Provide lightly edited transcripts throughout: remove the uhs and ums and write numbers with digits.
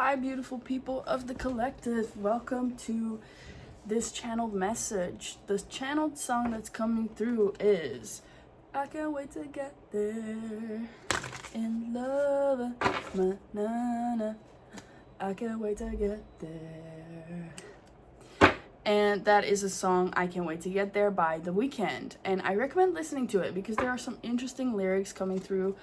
Hi, beautiful people of the collective. Welcome to this channeled message. The channeled song that's coming through is I Can't Wait to Get There in Love. Na-na-na. I can't wait to get there. And that is a song, I Can't Wait to Get There by The Weeknd. And I recommend listening to it because there are some interesting lyrics coming through.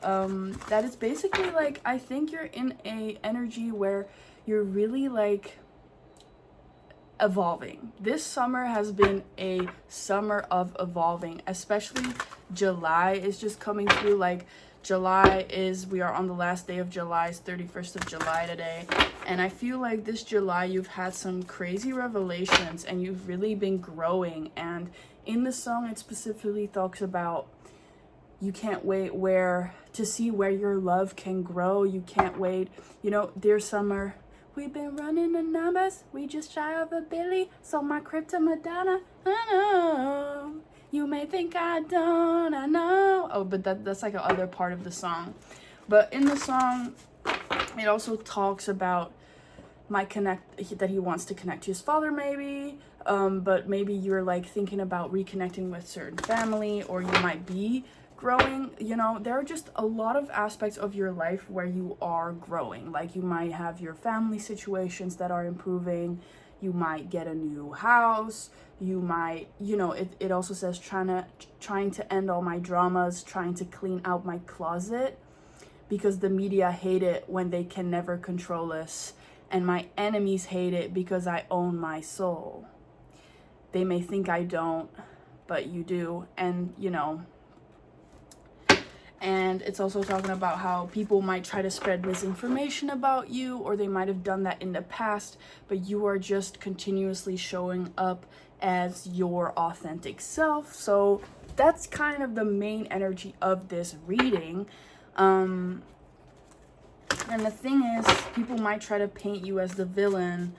That it's basically like, I think you're in a energy where you're really like evolving. This summer has been a summer of evolving, especially July is just coming through. Like we are on the last day of July, it's 31st of July today. And I feel like this July you've had some crazy revelations and you've really been growing. And in the song it specifically talks about you can't wait to see where your love can grow. You can't wait. You know, dear summer, we've been running the numbers. We just shy of a Billy. Sold my crypto Madonna. I know. You may think I don't. I know. Oh, but that's like a other part of the song. But in the song, it also talks about that he wants to connect to his father maybe. But maybe you're like thinking about reconnecting with certain family, or you might be growing. You know, there are just a lot of aspects of your life where you are growing. Like you might have your family situations that are improving. You might get a new house. You might, you know, it also says trying to end all my dramas, trying to clean out my closet because the media hate it when they can never control us, and my enemies hate it because I own my soul. They may think I don't, but you do. And you know, and it's also talking about how people might try to spread misinformation about you, or they might have done that in the past, but you are just continuously showing up as your authentic self. So that's kind of the main energy of this reading. And the thing is, people might try to paint you as the villain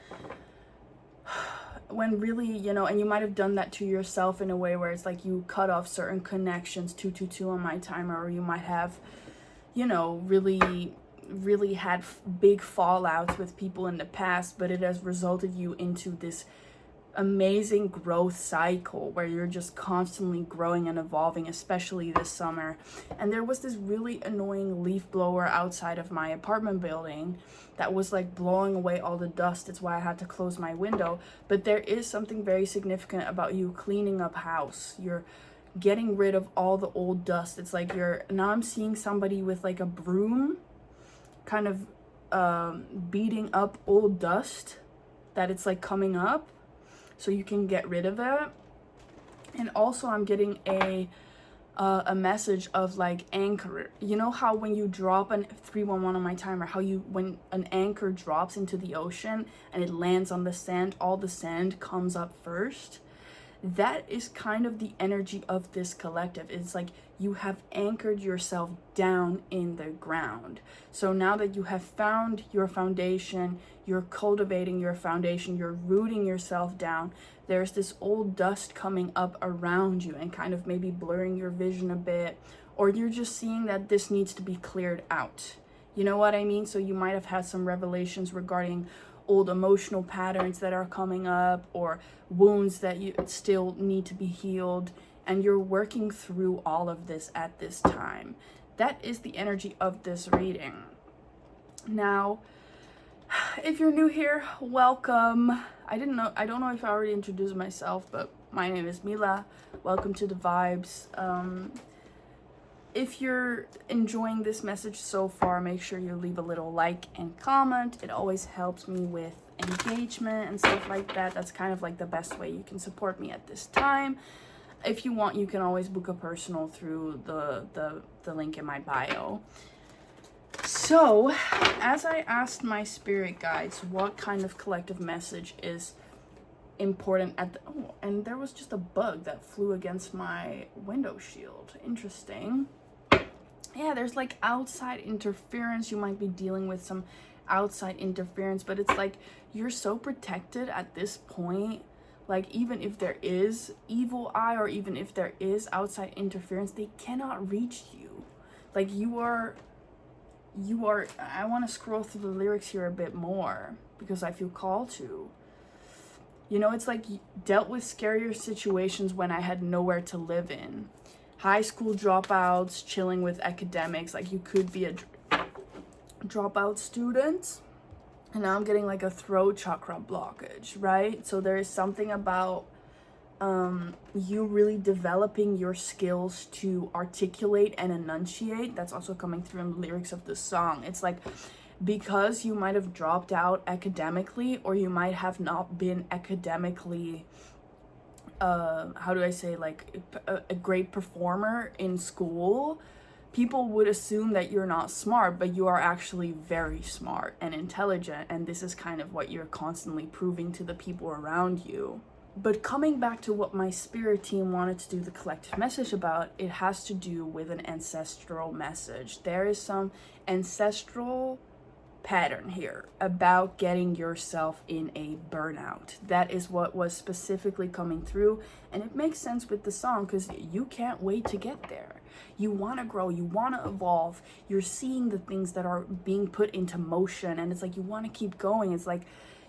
when really, you know, and you might have done that to yourself in a way where it's like you cut off certain connections, 222 on my timer, or you might have, you know, really had big fallouts with people in the past, but it has resulted you into this amazing growth cycle where you're just constantly growing and evolving, especially this summer. And there was this really annoying leaf blower outside of my apartment building that was like blowing away all the dust. It's why I had to close my window. But there is something very significant about you cleaning up house. You're getting rid of all the old dust. It's like now I'm seeing somebody with like a broom kind of beating up old dust that it's like coming up, so you can get rid of it. And also I'm getting a message of like anchor. You know how when you drop an 311 on my timer, how when an anchor drops into the ocean and it lands on the sand, all the sand comes up first? That is kind of the energy of this collective. It's like you have anchored yourself down in the ground. So now that you have found your foundation, you're cultivating your foundation, you're rooting yourself down, there's this old dust coming up around you and kind of maybe blurring your vision a bit, or you're just seeing that this needs to be cleared out. You know what I mean? So you might have had some revelations regarding old emotional patterns that are coming up, or wounds that you still need to be healed, and you're working through all of this at this time. That is the energy of this reading. Now, if you're new here, welcome. I don't know if I already introduced myself, but my name is Mila. Welcome to the vibes. If you're enjoying this message so far, make sure you leave a little like and comment. It always helps me with engagement and stuff like that. That's kind of like the best way you can support me at this time. If you want, you can always book a personal through the link in my bio. So, as I asked my spirit guides what kind of collective message is important and there was just a bug that flew against my window shield. Interesting. Yeah, there's like outside interference. You might be dealing with some outside interference, but it's like you're so protected at this point. Like even if there is evil eye, or even if there is outside interference, they cannot reach you. Like I want to scroll through the lyrics here a bit more because I feel called to. You know, it's like dealt with scarier situations when I had nowhere to live in. High school dropouts, chilling with academics. Like, you could be a dropout student. And now I'm getting like a throat chakra blockage, right? So there is something about you really developing your skills to articulate and enunciate. That's also coming through in the lyrics of the song. It's like, because you might have dropped out academically, or you might have not been academically how do I say, like a great performer in school, people would assume that you're not smart, but you are actually very smart and intelligent, and this is kind of what you're constantly proving to the people around you. But coming back to what my spirit team wanted to do the collective message about, it has to do with an ancestral message. There is some ancestral pattern here about getting yourself in a burnout. That is what was specifically coming through, and it makes sense with the song because you can't wait to get there. You want to grow, you want to evolve, you're seeing the things that are being put into motion, and it's like you want to keep going. It's like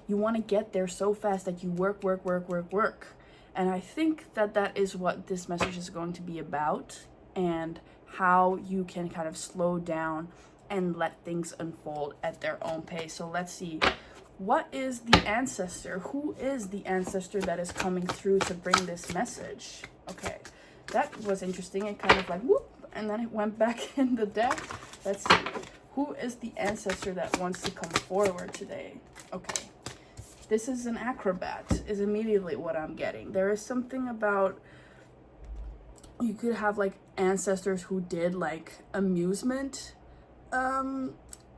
you want to get there so fast that you work. And I think that that is what this message is going to be about, and how you can kind of slow down and let things unfold at their own pace. So let's see, what is the ancestor? Who is the ancestor that is coming through to bring this message? Okay, that was interesting. It kind of like whoop, and then it went back in the deck. Let's see, who is the ancestor that wants to come forward today? Okay, this is an acrobat, is immediately what I'm getting. There is something about, you could have like ancestors who did like amusement.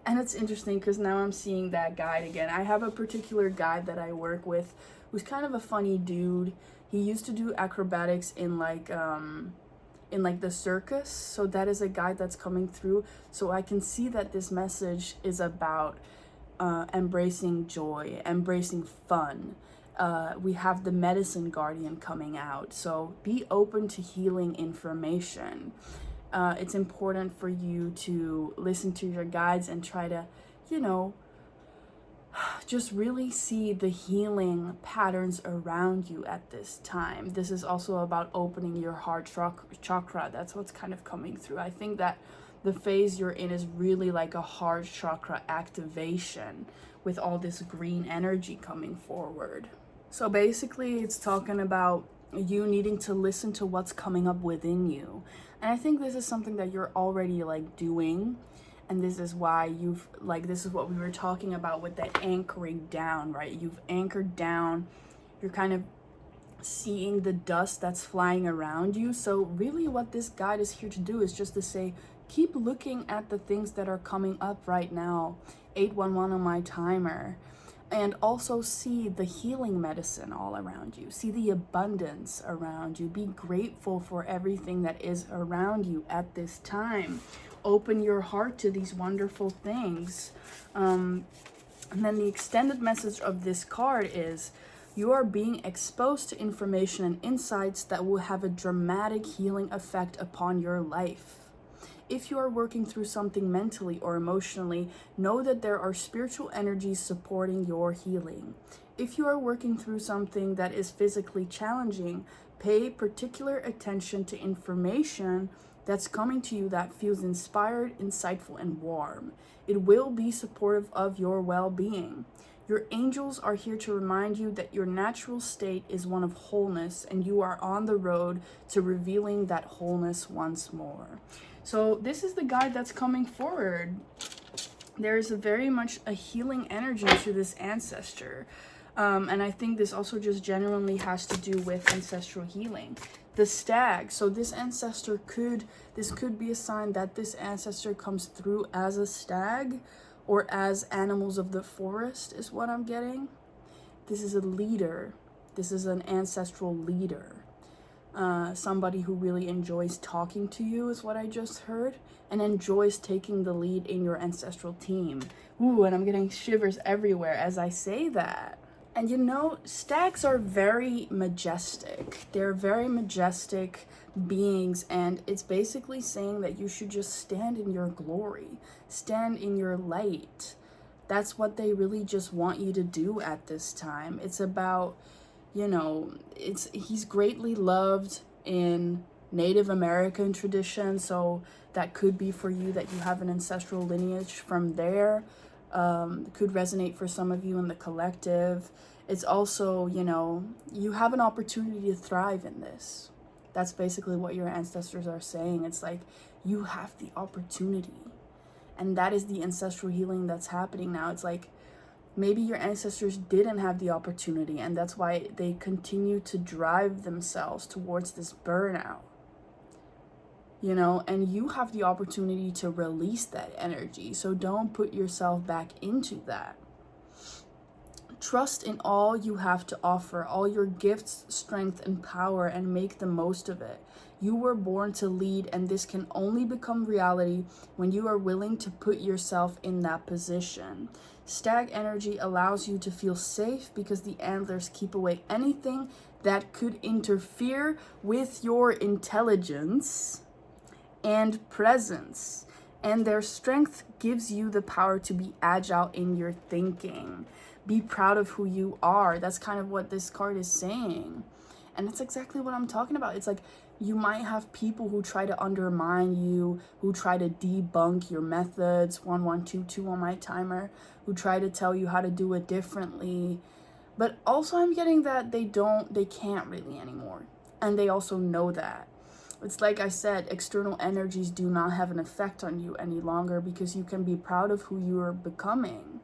And it's interesting because now I'm seeing that guide again. I have a particular guide that I work with who's kind of a funny dude. He used to do acrobatics in like the circus. So that is a guide that's coming through. So I can see that this message is about embracing joy, embracing fun. We have the medicine guardian coming out. So be open to healing information. It's important for you to listen to your guides and try to, you know, just really see the healing patterns around you at this time. This is also about opening your heart chakra. That's what's kind of coming through. I think that the phase you're in is really like a heart chakra activation with all this green energy coming forward. So basically it's talking about you needing to listen to what's coming up within you. And I think this is something that you're already like doing. And this is why you've like, this is what we were talking about with that anchoring down, right? You've anchored down, you're kind of seeing the dust that's flying around you. So really what this guide is here to do is just to say, keep looking at the things that are coming up right now. 811 on my timer. And also see the healing medicine all around you. See the abundance around you. Be grateful for everything that is around you at this time. Open your heart to these wonderful things. And then the extended message of this card is, you are being exposed to information and insights that will have a dramatic healing effect upon your life. If you are working through something mentally or emotionally, know that there are spiritual energies supporting your healing. If you are working through something that is physically challenging, pay particular attention to information that's coming to you that feels inspired, insightful, and warm. It will be supportive of your well-being. Your angels are here to remind you that your natural state is one of wholeness, and you are on the road to revealing that wholeness once more. So this is the guide that's coming forward. There is very much a healing energy to this ancestor. And I think this also just genuinely has to do with ancestral healing. The stag. So this ancestor could be a sign that this ancestor comes through as a stag or as animals of the forest is what I'm getting. This is a leader. This is an ancestral leader. Somebody who really enjoys talking to you is what I just heard, and enjoys taking the lead in your ancestral team. Ooh, and I'm getting shivers everywhere as I say that. And you know, stags are very majestic. They're very majestic beings, and it's basically saying that you should just stand in your glory, stand in your light. That's what they really just want you to do at this time. It's about, you know, he's greatly loved in Native American tradition, so that could be for you that you have an ancestral lineage from there. Could resonate for some of you in the collective. It's also, you know, you have an opportunity to thrive in this. That's basically what your ancestors are saying. It's like you have the opportunity, and that is the ancestral healing that's happening now. It's like maybe your ancestors didn't have the opportunity, and that's why they continue to drive themselves towards this burnout, you know, and you have the opportunity to release that energy. So don't put yourself back into that. Trust in all you have to offer, all your gifts, strength, and power, and make the most of it. You were born to lead, and this can only become reality when you are willing to put yourself in that position. Stag energy allows you to feel safe because the antlers keep away anything that could interfere with your intelligence and presence. And their strength gives you the power to be agile in your thinking. Be proud of who you are. That's kind of what this card is saying. And that's exactly what I'm talking about. It's like you might have people who try to undermine you, who try to debunk your methods, 1122 on my timer, who try to tell you how to do it differently. But also I'm getting that they can't really anymore. And they also know that. It's like I said, external energies do not have an effect on you any longer because you can be proud of who you are becoming.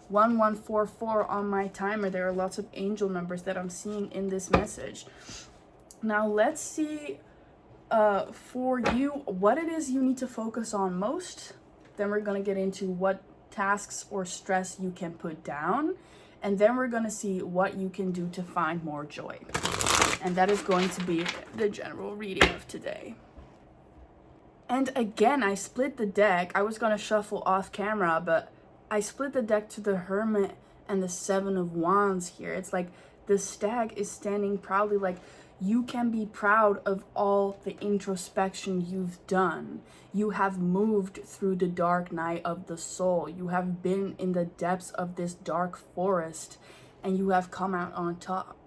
1144 on my timer. There are lots of angel numbers that I'm seeing in this message. Now let's see for you what it is you need to focus on most. Then we're going to get into what tasks or stress you can put down. And then we're going to see what you can do to find more joy. And that is going to be the general reading of today. And again, I split the deck. I was going to shuffle off camera, but I split the deck to the Hermit and the Seven of Wands here. It's like the stag is standing proudly, like you can be proud of all the introspection you've done. You have moved through the dark night of the soul. You have been in the depths of this dark forest and you have come out on top.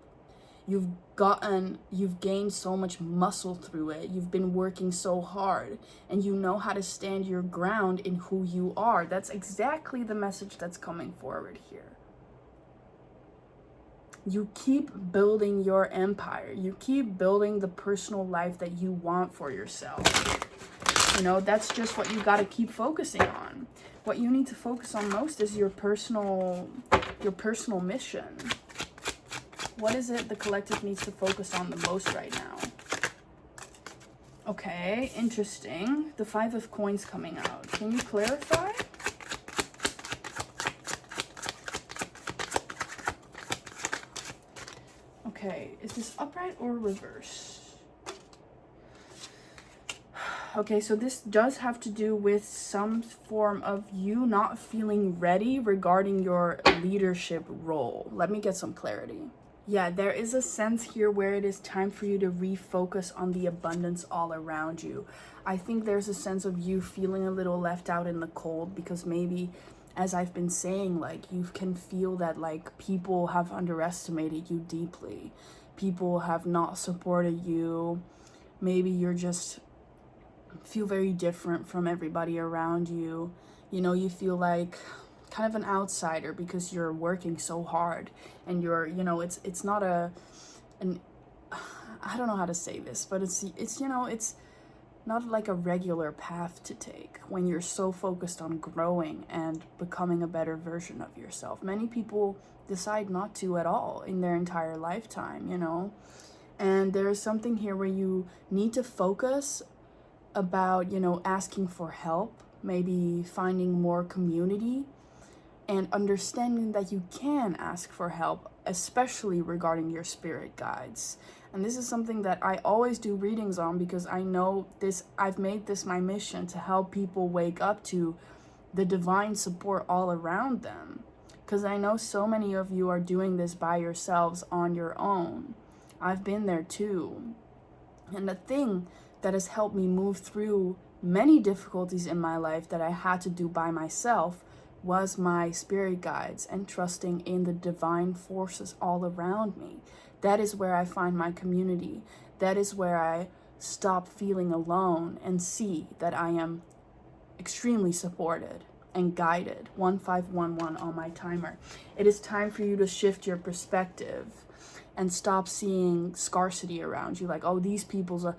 You've gained so much muscle through it. You've been working so hard and you know how to stand your ground in who you are. That's exactly the message that's coming forward here. You keep building your empire. You keep building the personal life that you want for yourself. You know, that's just what you got to keep focusing on. What you need to focus on most is your personal mission. What is it the collective needs to focus on the most right now? Okay, interesting. The Five of Coins coming out. Can you clarify? Okay, is this upright or reverse? Okay, so this does have to do with some form of you not feeling ready regarding your leadership role. Let me get some clarity. Yeah, there is a sense here where it is time for you to refocus on the abundance all around you. I think there's a sense of you feeling a little left out in the cold because maybe, as I've been saying, like you can feel that like people have underestimated you deeply. People have not supported you. Maybe you're just feel very different from everybody around you. You know, you feel like kind of an outsider because you're working so hard and you're, you know, it's not I don't know how to say this, but it's you know, it's not like a regular path to take when you're so focused on growing and becoming a better version of yourself. Many people decide not to at all in their entire lifetime, you know, and there is something here where you need to focus about, you know, asking for help, maybe finding more community, and understanding that you can ask for help, especially regarding your spirit guides. And this is something that I always do readings on because I know this, I've made this my mission to help people wake up to the divine support all around them. Because I know so many of you are doing this by yourselves on your own. I've been there too. And the thing that has helped me move through many difficulties in my life that I had to do by myself was my spirit guides and trusting in the divine forces all around me. That is where I find my community. That is where I stop feeling alone and see that I am extremely supported and guided. 1511 on my timer. It is time for you to shift your perspective and stop seeing scarcity around you. Like, oh, these people's are,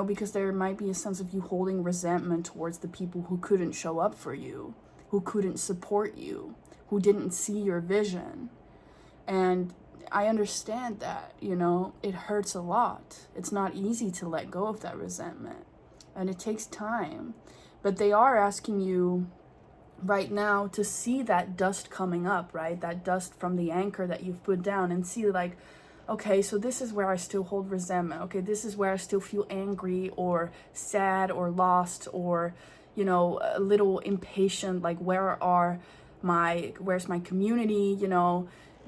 because there might be a sense of you holding resentment towards the people who couldn't show up for you, who couldn't support you, who didn't see your vision. And I understand that, it hurts a lot. It's not easy to let go of that resentment, and it takes time. But they are asking you right now to see that dust coming up, right? That dust from the anchor that you've put down, and see like, okay, so this is where I still hold resentment. Okay, this is where I still feel angry or sad or lost or, a little impatient. Like, where's my community?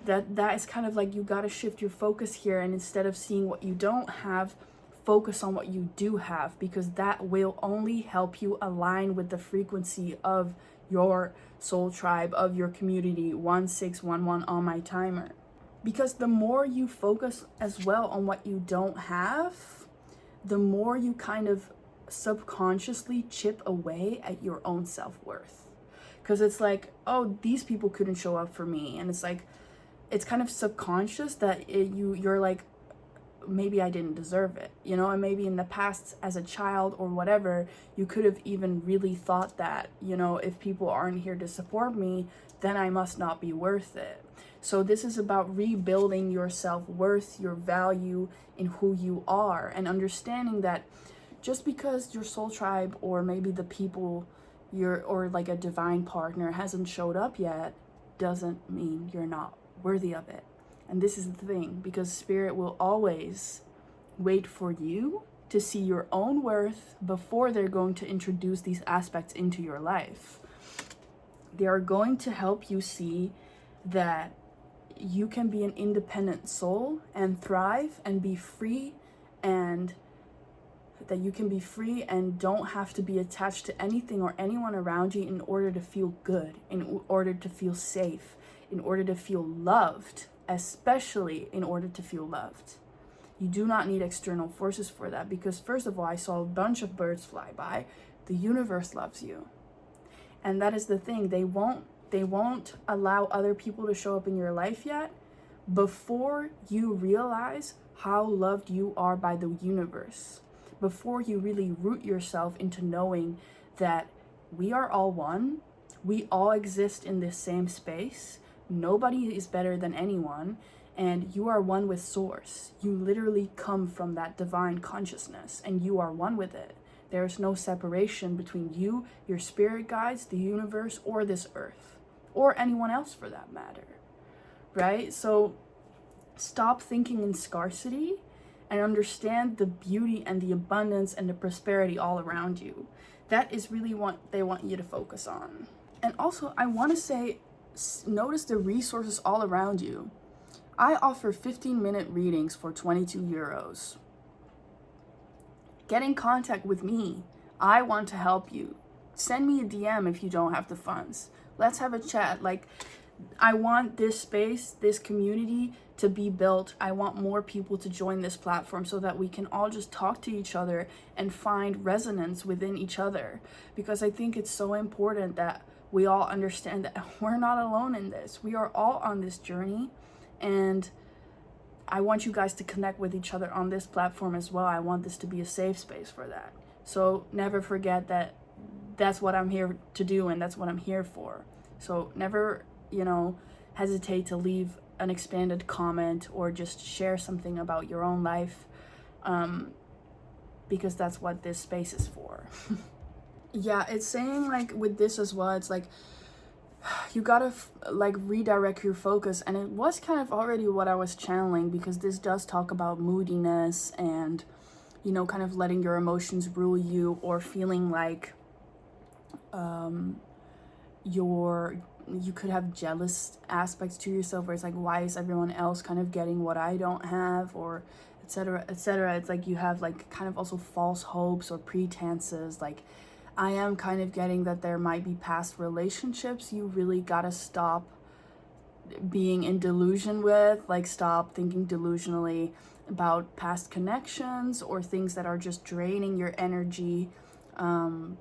That is kind of like, you got to shift your focus here. And instead of seeing what you don't have, focus on what you do have, because that will only help you align with the frequency of your soul tribe, of your community. 1611 on my timer. Because the more you focus as well on what you don't have, the more you kind of subconsciously chip away at your own self-worth. Because it's like, oh, these people couldn't show up for me. And it's like, it's kind of subconscious that you're like, maybe I didn't deserve it, and maybe in the past as a child or whatever, you could have even really thought that, if people aren't here to support me, then I must not be worth it. So this is about rebuilding your self-worth, your value in who you are, and understanding that just because your soul tribe or maybe the people or like a divine partner hasn't showed up yet doesn't mean you're not worthy of it. And this is the thing, because spirit will always wait for you to see your own worth before they're going to introduce these aspects into your life. They are going to help you see that you can be an independent soul and thrive and be free, and that you can be free and don't have to be attached to anything or anyone around you in order to feel good, in order to feel safe, in order to feel loved, especially in order to feel loved. You do not need external forces for that, because first of all, I saw a bunch of birds fly by. The universe loves you. And that is the thing. They won't allow other people to show up in your life yet before you realize how loved you are by the universe. Before you really root yourself into knowing that we are all one. We all exist in this same space. Nobody is better than anyone, and you are one with source. You literally come from that divine consciousness, and you are one with it. There is no separation between you, your spirit guides, the universe, or this earth, or anyone else for that matter, right? So stop thinking in scarcity and understand the beauty and the abundance and the prosperity all around you. That is really what they want you to focus on. And also, I want to say, notice the resources all around you. I offer 15-minute readings for 22 euros. Get in contact with me. I want to help you. Send me a DM if you don't have the funds. Let's have a chat. Like, I want this space, this community to be built. I want more people to join this platform so that we can all just talk to each other and find resonance within each other. Because I think it's so important that we all understand that we're not alone in this. We are all on this journey, and I want you guys to connect with each other on this platform as well. I want this to be a safe space for that. So never forget that that's what I'm here to do, and that's what I'm here for. So never, hesitate to leave an expanded comment or just share something about your own life, because that's what this space is for. Yeah, it's saying like with this as well, it's like you gotta redirect your focus, and it was kind of already what I was channeling, because this does talk about moodiness and kind of letting your emotions rule you, or feeling like you're you could have jealous aspects to yourself where it's like, why is everyone else kind of getting what I don't have, or etc., etc. It's like you have like kind of also false hopes or pretenses. Like, I am kind of getting that there might be past relationships you really gotta stop being in delusion with, like stop thinking delusionally about past connections or things that are just draining your energy,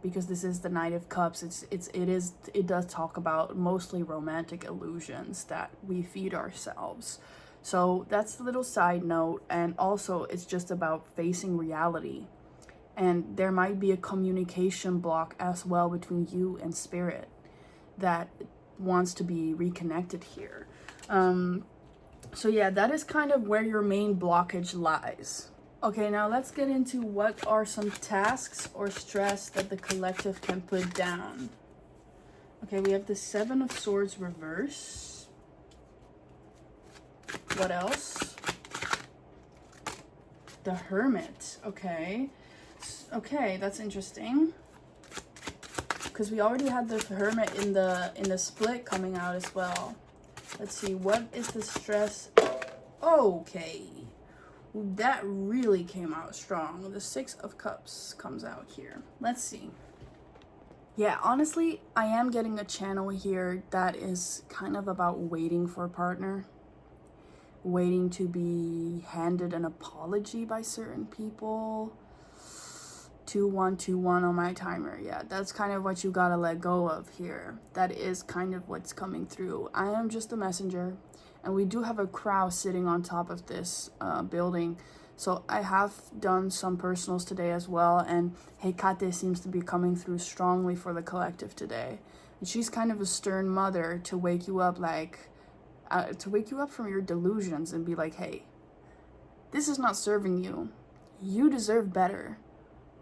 because this is the Knight of Cups. It does talk about mostly romantic illusions that we feed ourselves. So that's the little side note. And also it's just about facing reality, and there might be a communication block as well between you and spirit that wants to be reconnected here. So yeah, that is kind of where your main blockage lies. Okay, now let's get into what are some tasks or stress that the collective can put down. Okay, we have the Seven of Swords reverse. What else? The Hermit. Okay, that's interesting, because we already had the Hermit in the split coming out as well. Let's see, what is the stress? Okay, that really came out strong. The Six of Cups comes out here. Let's see. Yeah, honestly, I am getting a channel here that is kind of about waiting for a partner, waiting to be handed an apology by certain people. 2121 on my timer. Yeah, that's kind of what you gotta let go of here. That is kind of what's coming through. I am just a messenger, and we do have a crow sitting on top of this building. So I have done some personals today as well, and Hecate seems to be coming through strongly for the collective today. And she's kind of a stern mother to wake you up, like to wake you up from your delusions and be like, hey, this is not serving you. You deserve better.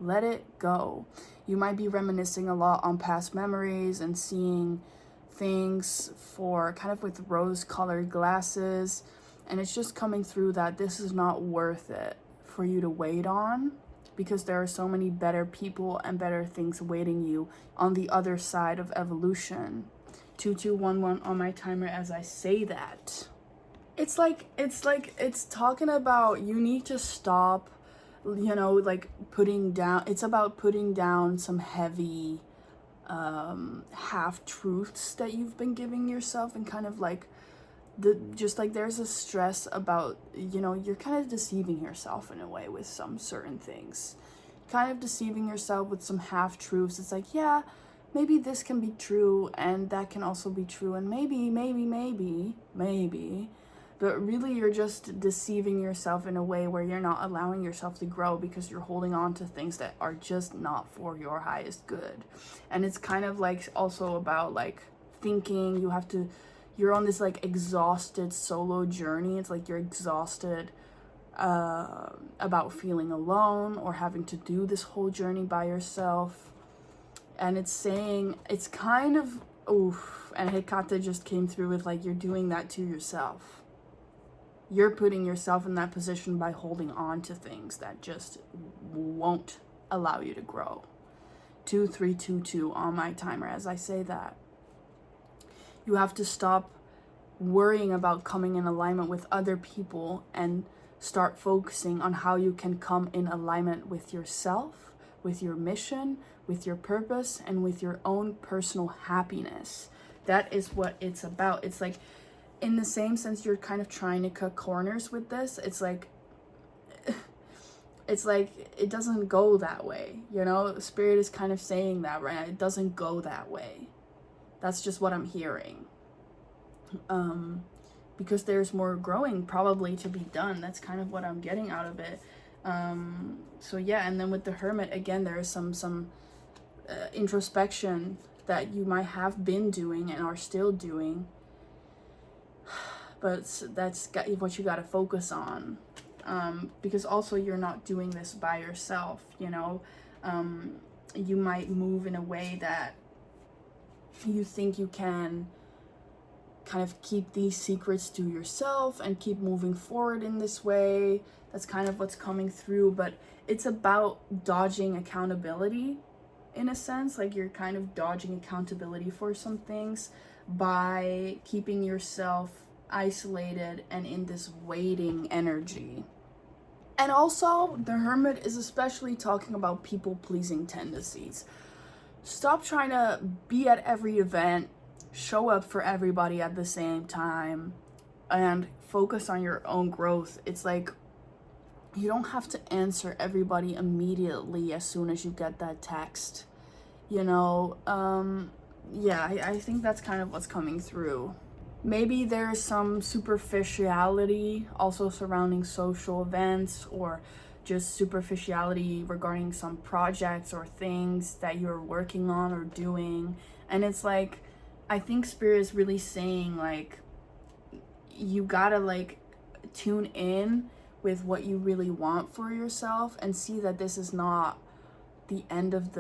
Let it go. You might be reminiscing a lot on past memories and seeing things for kind of with rose-colored glasses, and it's just coming through that this is not worth it for you to wait on, because there are so many better people and better things waiting you on the other side of evolution. 2211 on my timer as I say that. It's talking about you need to stop, you know, like putting down, it's about putting down some heavy half-truths that you've been giving yourself, and kind of like there's a stress about, you know, you're kind of deceiving yourself in a way with some certain things, kind of deceiving yourself with some half-truths. It's like, yeah, maybe this can be true and that can also be true, and maybe, but really you're just deceiving yourself in a way where you're not allowing yourself to grow, because you're holding on to things that are just not for your highest good. And it's kind of like also about like thinking you're on this like exhausted solo journey. It's like you're exhausted about feeling alone or having to do this whole journey by yourself. And it's saying, it's kind of, oof, and Hecate just came through with like, you're doing that to yourself. You're putting yourself in that position by holding on to things that just won't allow you to grow. 2322 on my timer as I say that. You have to stop worrying about coming in alignment with other people and start focusing on how you can come in alignment with yourself, with your mission, with your purpose, and with your own personal happiness. That is what it's about. It's like, in the same sense, you're kind of trying to cut corners with this. It's like it doesn't go that way, you know? Spirit is kind of saying that right now. It doesn't go that way. That's just what I'm hearing. Because there's more growing probably to be done. That's kind of what I'm getting out of it. So yeah, and then with the Hermit, again, there is some introspection that you might have been doing and are still doing. But that's what you got to focus on, because also you're not doing this by yourself, you know. You might move in a way that you think you can kind of keep these secrets to yourself and keep moving forward in this way. That's kind of what's coming through, but it's about dodging accountability in a sense. Like you're kind of dodging accountability for some things. by keeping yourself isolated and in this waiting energy. And also, the Hermit is especially talking about people-pleasing tendencies. Stop trying to be at every event, show up for everybody at the same time, and focus on your own growth. It's like, you don't have to answer everybody immediately as soon as you get that text. Yeah, I think that's kind of what's coming through. Maybe there's some superficiality also surrounding social events, or just superficiality regarding some projects or things that you're working on or doing. And it's like, I think Spirit is really saying, like, you gotta, like, tune in with what you really want for yourself and see that this is not the end of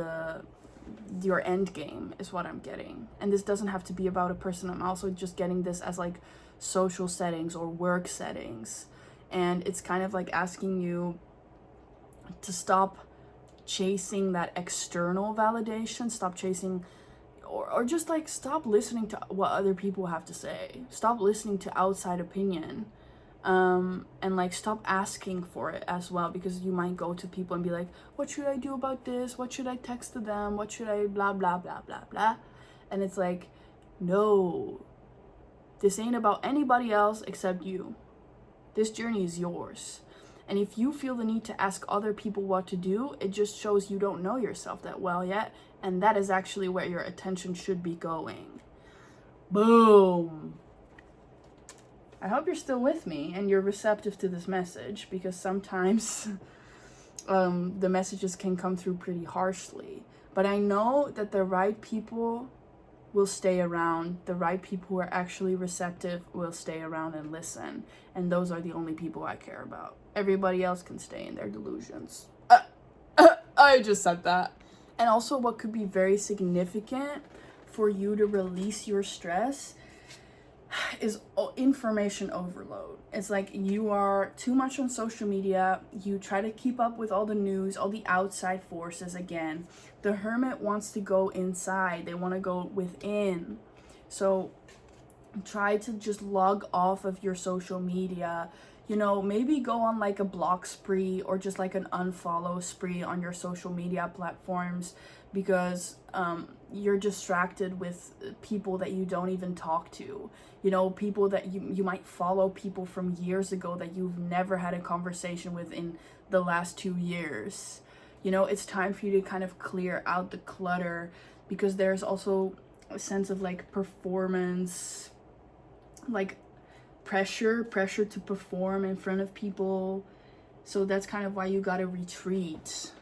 your end game, is what I'm getting. And this doesn't have to be about a person. I'm also just getting this as like social settings or work settings. And it's kind of like asking you to stop chasing that external validation, stop chasing, or just like stop listening to what other people have to say. Stop listening to outside opinion. And like stop asking for it as well, because you might go to people and be like, what should I do about this? What should I text to them? What should I blah blah blah blah blah? And it's like, no, this ain't about anybody else except you. This journey is yours. And if you feel the need to ask other people what to do, it just shows you don't know yourself that well yet, and that is actually where your attention should be going. Boom. I hope you're still with me and you're receptive to this message, because sometimes the messages can come through pretty harshly. But I know that the right people will stay around. The right people who are actually receptive will stay around and listen. And those are the only people I care about. Everybody else can stay in their delusions. I just said that. And also, what could be very significant for you to release your stress is information overload. It's like you are too much on social media. You try to keep up with all the news, all the outside forces again. The Hermit wants to go inside. They want to go within. So try to just log off of your social media. You know, maybe go on like a block spree or just like an unfollow spree on your social media platforms, because you're distracted with people that you don't even talk to. You know, people that you might follow, people from years ago that you've never had a conversation with in the last 2 years. You know, it's time for you to kind of clear out the clutter, because there's also a sense of like performance, like pressure to perform in front of people. So that's kind of why you gotta retreat.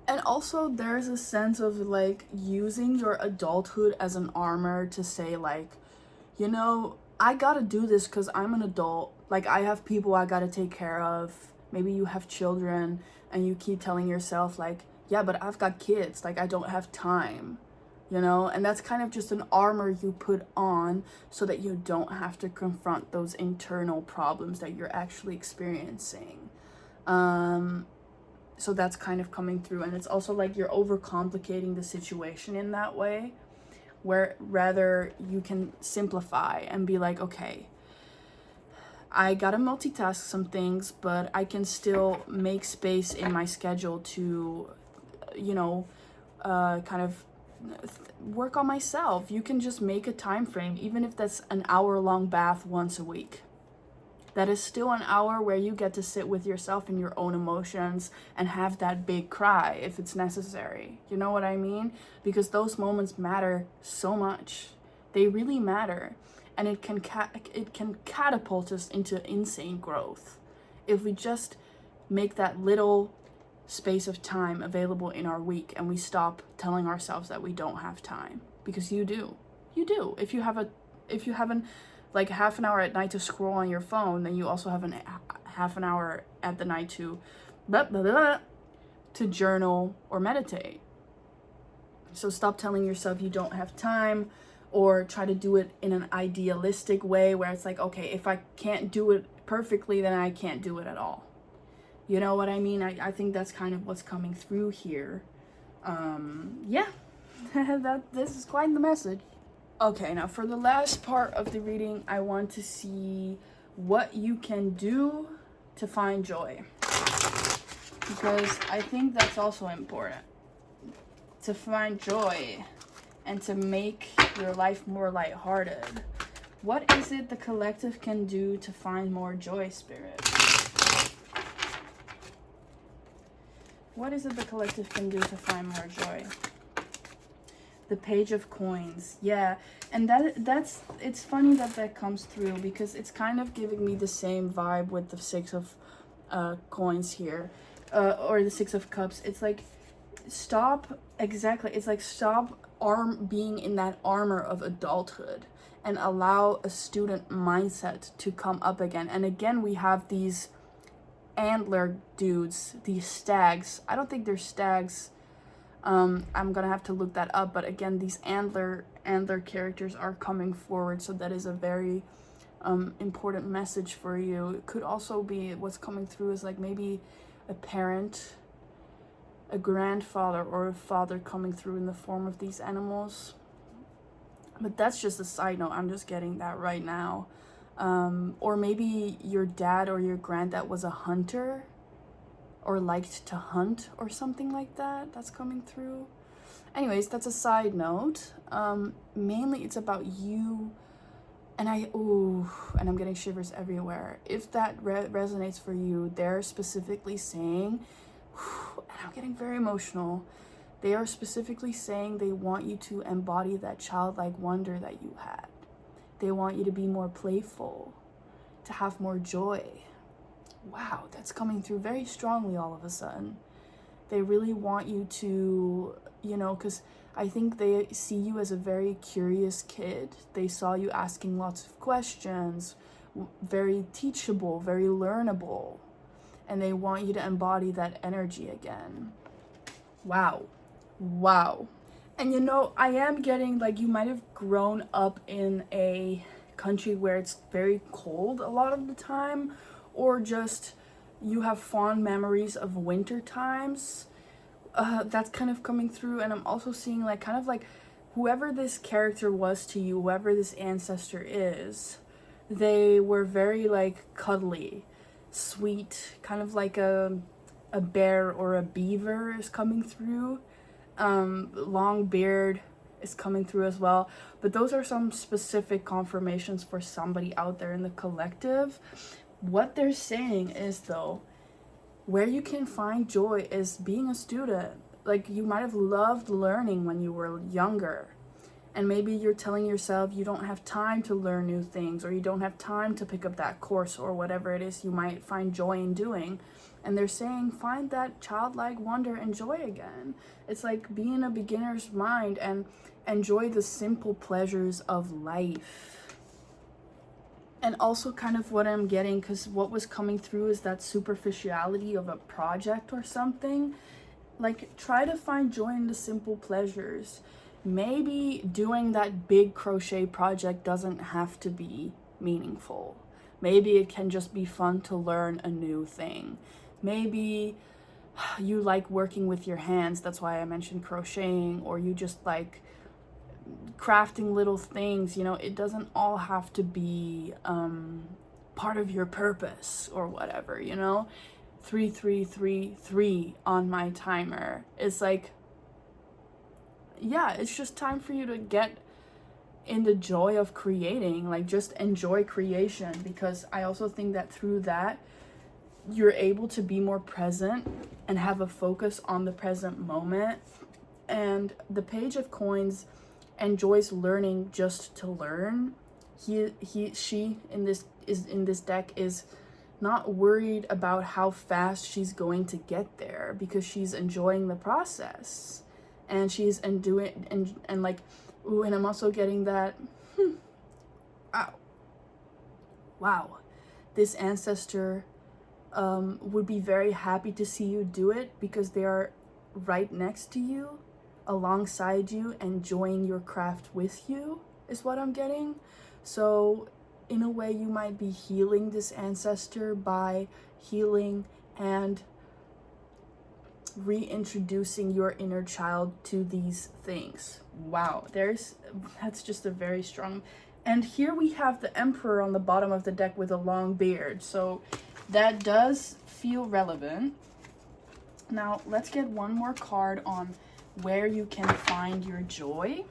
And also there's a sense of like using your adulthood as an armor to say like, you know, I gotta do this because I'm an adult. Like, I have people I gotta take care of. Maybe you have children and you keep telling yourself like, yeah, but I've got kids. Like, I don't have time, you know? And that's kind of just an armor you put on so that you don't have to confront those internal problems that you're actually experiencing. So that's kind of coming through. And it's also like you're overcomplicating the situation in that way, where rather you can simplify and be like, okay, I gotta multitask some things, but I can still make space in my schedule to, you know, kind of work on myself. You can just make a time frame, even if that's an hour-long bath once a week. That is still an hour where you get to sit with yourself and your own emotions and have that big cry if it's necessary. You know what I mean? Because those moments matter so much. They really matter. And it can catapult us into insane growth if we just make that little space of time available in our week and we stop telling ourselves that we don't have time, because you do. If you haven't like half an hour at night to scroll on your phone, then you also have half an hour at the night to journal or meditate. So stop telling yourself you don't have time, or try to do it in an idealistic way where it's like, okay, if I can't do it perfectly, then I can't do it at all. You know what I mean? I think that's kind of what's coming through here. Yeah, this is quite the message. Okay, now for the last part of the reading, I want to see what you can do to find joy. Because I think that's also important. To find joy and to make your life more lighthearted. What is it the collective can do to find more joy, Spirit? What is it the collective can do to find more joy? The Page of Coins. Yeah, and that's it's funny that comes through, because it's kind of giving me the same vibe with the Six of Coins here, or the Six of Cups. It's like, stop, exactly, it's like, stop being in that armor of adulthood and allow a student mindset to come up again. And again, we have these antler dudes, these stags. I don't think they're stags. I'm gonna have to look that up, but again, these antler characters are coming forward, so that is a very important message for you. It could also be, what's coming through is like maybe a parent, a grandfather, or a father coming through in the form of these animals. But that's just a side note, I'm just getting that right now. Or maybe your dad or your granddad was a hunter, or liked to hunt, or something like that. That's coming through. Anyways, that's a side note. Mainly it's about you. And I'm getting shivers everywhere. If that resonates for you, they're specifically saying, and I'm getting very emotional, they are specifically saying they want you to embody that childlike wonder that you had. They want you to be more playful, to have more joy. Wow, that's coming through very strongly all of a sudden. They really want you to, because I think they see you as a very curious kid. They saw you asking lots of questions, very teachable, very learnable. And they want you to embody that energy again. Wow. And I am getting, like, you might have grown up in a country where it's very cold a lot of the time, or just you have fond memories of winter times. That's kind of coming through. And I'm also seeing like kind of like whoever this character was to you, whoever this ancestor is, they were very like cuddly, sweet, kind of like a bear or a beaver is coming through. Long beard is coming through as well. But those are some specific confirmations for somebody out there in the collective. What they're saying is, though, where you can find joy is being a student. Like, you might have loved learning when you were younger, and maybe you're telling yourself you don't have time to learn new things, or you don't have time to pick up that course, or whatever it is you might find joy in doing. And they're saying, find that childlike wonder and joy again. It's like be in a beginner's mind and enjoy the simple pleasures of life. And also kind of what I'm getting, because what was coming through is that superficiality of a project or something. Like, try to find joy in the simple pleasures. Maybe doing that big crochet project doesn't have to be meaningful. Maybe it can just be fun to learn a new thing. Maybe you like working with your hands, that's why I mentioned crocheting, or you just like crafting little things. It doesn't all have to be part of your purpose or whatever. 3333 on my timer. It's like, yeah, it's just time for you to get in the joy of creating. Like, just enjoy creation, because I also think that through that you're able to be more present and have a focus on the present moment. And the Page of Coins enjoys learning just to learn. She in this deck is not worried about how fast she's going to get there, because she's enjoying the process, and she's and like, and I'm also getting that wow, this ancestor would be very happy to see you do it, because they are right next to you, alongside you, enjoying your craft with you, is what I'm getting. So in a way, you might be healing this ancestor by healing and reintroducing your inner child to these things. Wow, that's just a very strong. And here we have the Emperor on the bottom of the deck with a long beard, so that does feel relevant. Now let's get one more card on where you can find your joy.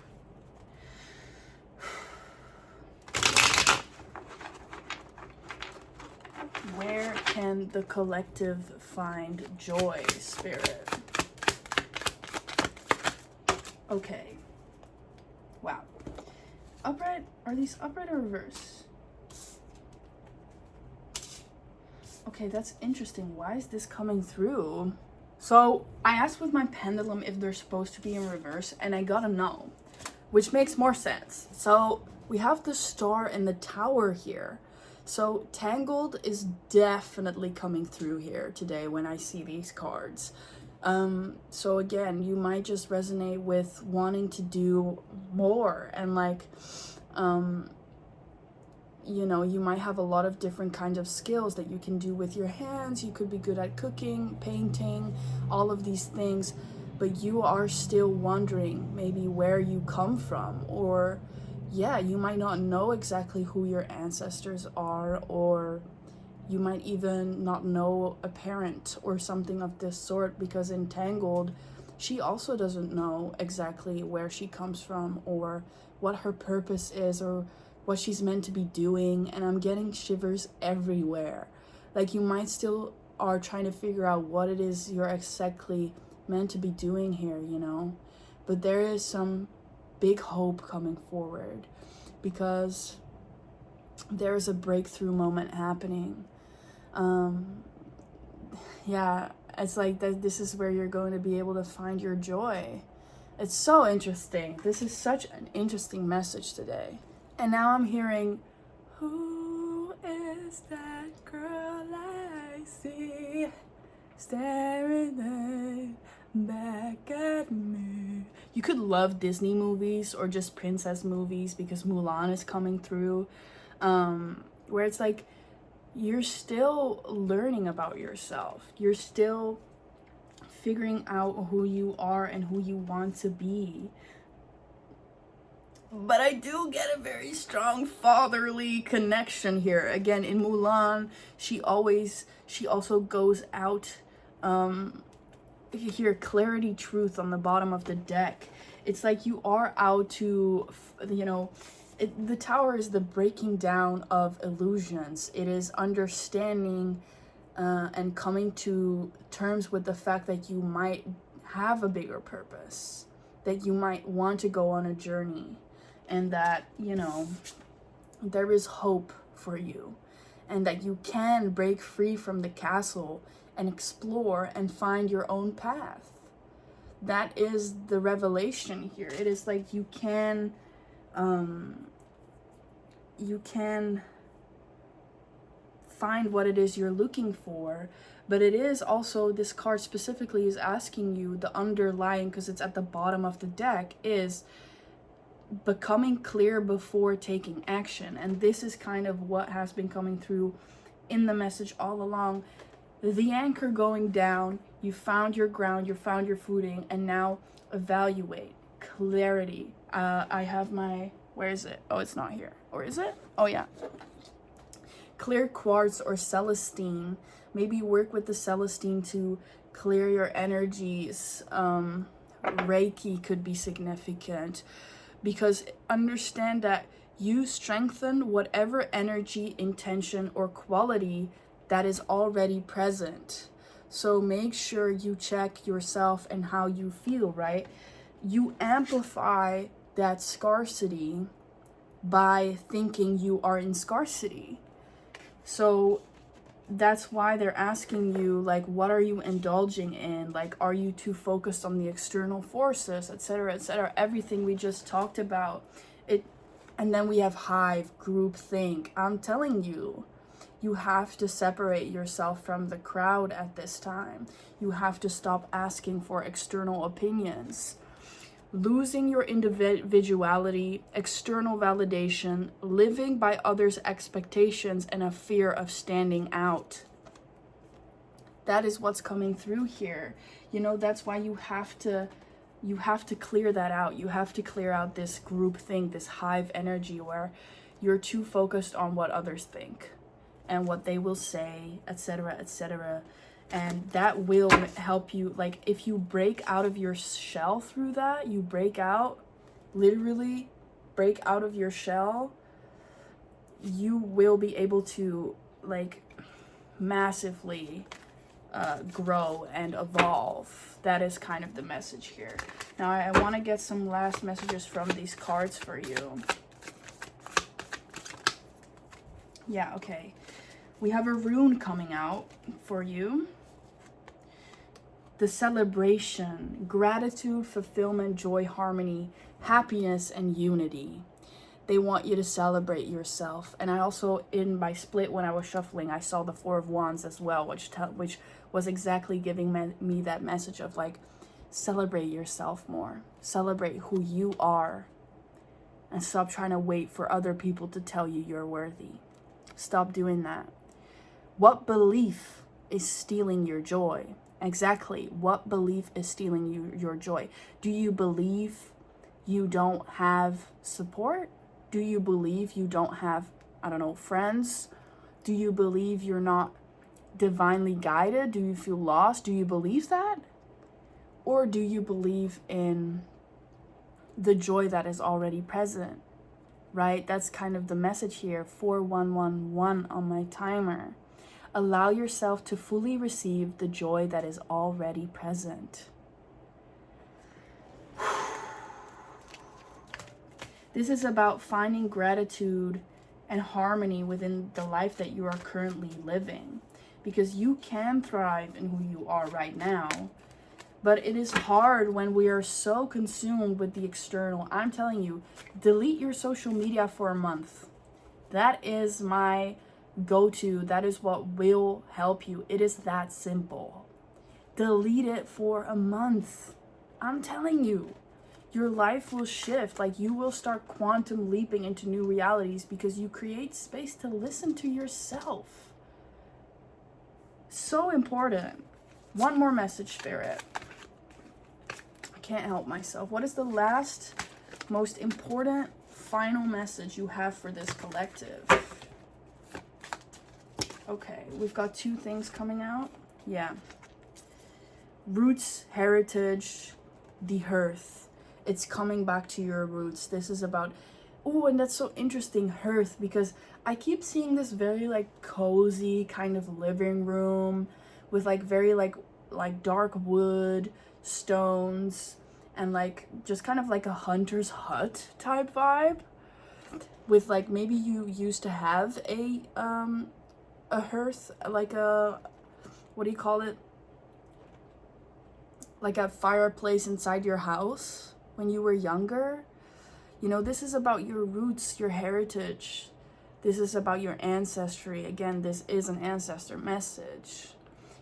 Where can the collective find joy, Spirit? Okay. Wow. Upright? Are these upright or reverse? Okay, that's interesting. Why is this coming through? So I asked with my pendulum if they're supposed to be in reverse, and I got a no, which makes more sense. So we have the star and the tower here. So Tangled is definitely coming through here today when I see these cards. So again, you might just resonate with wanting to do more, and like, you know, you might have a lot of different kinds of skills that you can do with your hands. You could be good at cooking, painting, all of these things, but you are still wondering maybe where you come from, or yeah, you might not know exactly who your ancestors are, or you might even not know a parent or something of this sort, because in Tangled, she also doesn't know exactly where she comes from or what her purpose is or what she's meant to be doing. And I'm getting shivers everywhere. Like, you might still are trying to figure out what it is you're exactly meant to be doing here, you know? But there is some big hope coming forward, because there's a breakthrough moment happening. Yeah, it's like that. This is where you're going to be able to find your joy. It's so interesting. This is such an interesting message today. And now I'm hearing, who is that girl I see staring back at me? You could love Disney movies or just princess movies, because Mulan is coming through, where it's like you're still learning about yourself. You're still figuring out who you are and who you want to be. But I do get a very strong fatherly connection here. Again, in Mulan, she also goes out, you hear clarity, truth on the bottom of the deck. It's like you are out to, you know, the tower is the breaking down of illusions. It is understanding and coming to terms with the fact that you might have a bigger purpose, that you might want to go on a journey, and that, you know, there is hope for you, and that you can break free from the castle and explore and find your own path. That is the revelation here. It is like you can find what it is you're looking for, but it is also, this card specifically is asking you, the underlying, because it's at the bottom of the deck, is becoming clear before taking action. And this is kind of what has been coming through in the message all along. The anchor going down, you found your ground, you found your footing, and now evaluate. Clarity. I have my, where is it? Oh, it's not here. Or is it? Oh yeah. Clear quartz or celestine. Maybe work with the celestine to clear your energies. Reiki could be significant, because understand that you strengthen whatever energy, intention, or quality that is already present. So make sure you check yourself and how you feel, right? You amplify that scarcity by thinking you are in scarcity. So that's why they're asking you, like, what are you indulging in? Like, are you too focused on the external forces, etc., everything we just talked about it. And then we have hive, group think. I'm telling you, you have to separate yourself from the crowd at this time. You have to stop asking for external opinions. Losing your individuality, external validation, living by others' expectations, and a fear of standing out. That is what's coming through here. You know, that's why you have to clear that out. You have to clear out this group thing, this hive energy where you're too focused on what others think and what they will say, etc., etc. And that will help you, like, if you break out of your shell through that, you break out, literally break out of your shell, you will be able to, like, massively grow and evolve. That is kind of the message here. Now I want to get some last messages from these cards for you. Yeah, okay. We have a rune coming out for you. The celebration, gratitude, fulfillment, joy, harmony, happiness, and unity. They want you to celebrate yourself. And I also, in my split when I was shuffling, I saw the Four of Wands as well, which was exactly giving me that message of, like, celebrate yourself more. Celebrate who you are. And stop trying to wait for other people to tell you you're worthy. Stop doing that. What belief is stealing your joy? Exactly. What belief is stealing your joy? Do you believe you don't have support? Do you believe you don't have, I don't know, friends? Do you believe you're not divinely guided? Do you feel lost? Do you believe that? Or do you believe in the joy that is already present? Right? That's kind of the message here. 4111 on my timer. Allow yourself to fully receive the joy that is already present. This is about finding gratitude and harmony within the life that you are currently living. Because you can thrive in who you are right now. But it is hard when we are so consumed with the external. I'm telling you, delete your social media for a month. That is my go-to. That is what will help you. It is that simple. Delete it for a month. I'm telling you, your life will shift. Like, you will start quantum leaping into new realities because you create space to listen to yourself. So important. One more message, Spirit. I can't help myself. What is the last, most important, final message you have for this collective? Okay, we've got two things coming out. Yeah. Roots, heritage, the hearth. It's coming back to your roots. This is about, oh, and that's so interesting, hearth, because I keep seeing this very, like, cozy kind of living room with, like, very, like dark wood, stones, and, like, just kind of like a hunter's hut type vibe. With, like, maybe you used to have a hearth, like a, what do you call it? Like a fireplace inside your house when you were younger. You know, this is about your roots, your heritage. This is about your ancestry. Again, this is an ancestor message.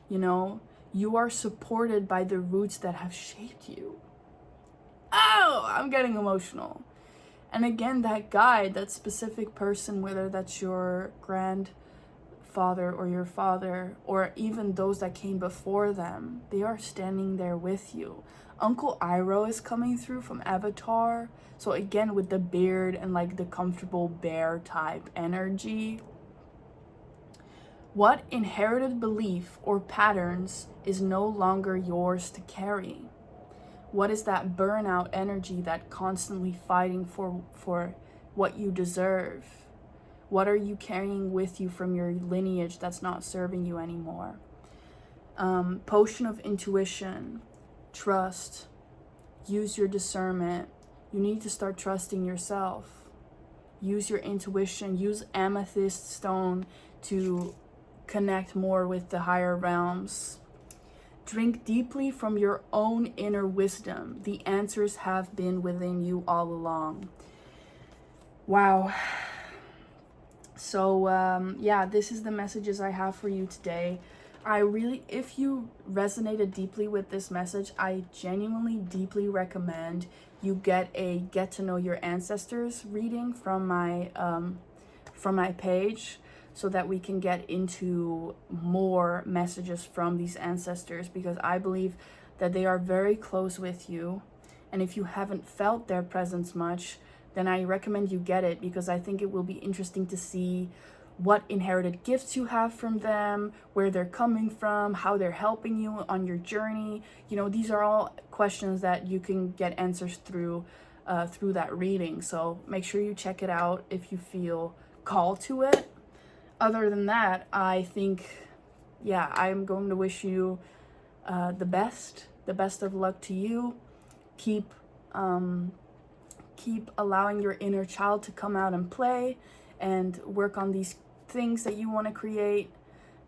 You know, you are supported by the roots that have shaped you. Oh, I'm getting emotional. And again, that guide, that specific person, whether that's your grandfather or your father, or even those that came before them, they are standing there with you. Uncle Iroh is coming through from Avatar. So again, with the beard and, like, the comfortable bear type energy. What inherited belief or patterns is no longer yours to carry? What is that burnout energy that constantly fighting for what you deserve? What are you carrying with you from your lineage that's not serving you anymore? Potion of intuition, trust, use your discernment. You need to start trusting yourself. Use your intuition, use amethyst stone to connect more with the higher realms. Drink deeply from your own inner wisdom. The answers have been within you all along. Wow. So, yeah, this is the messages I have for you today. If you resonated deeply with this message, I genuinely deeply recommend you get to know your ancestors reading from my page. so that we can get into more messages from these ancestors, because I believe that they are very close with you. And if you haven't felt their presence much, then I recommend you get it, because I think it will be interesting to see what inherited gifts you have from them, where they're coming from, how they're helping you on your journey. You know, these are all questions that you can get answers through that reading. So make sure you check it out if you feel called to it. Other than that, I think, yeah, I'm going to wish you the best of luck to you. Keep allowing your inner child to come out and play and work on these things that you want to create.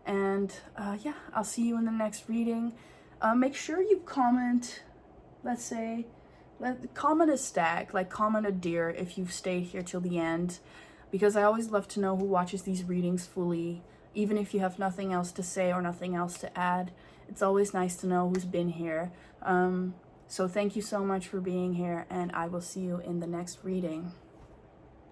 And yeah, I'll see you in the next reading. Make sure you comment, let's say, comment a stag, like comment a deer if you've stayed here till the end, because I always love to know who watches these readings fully, even if you have nothing else to say or nothing else to add. It's always nice to know who's been here. So thank you so much for being here, and I will see you in the next reading.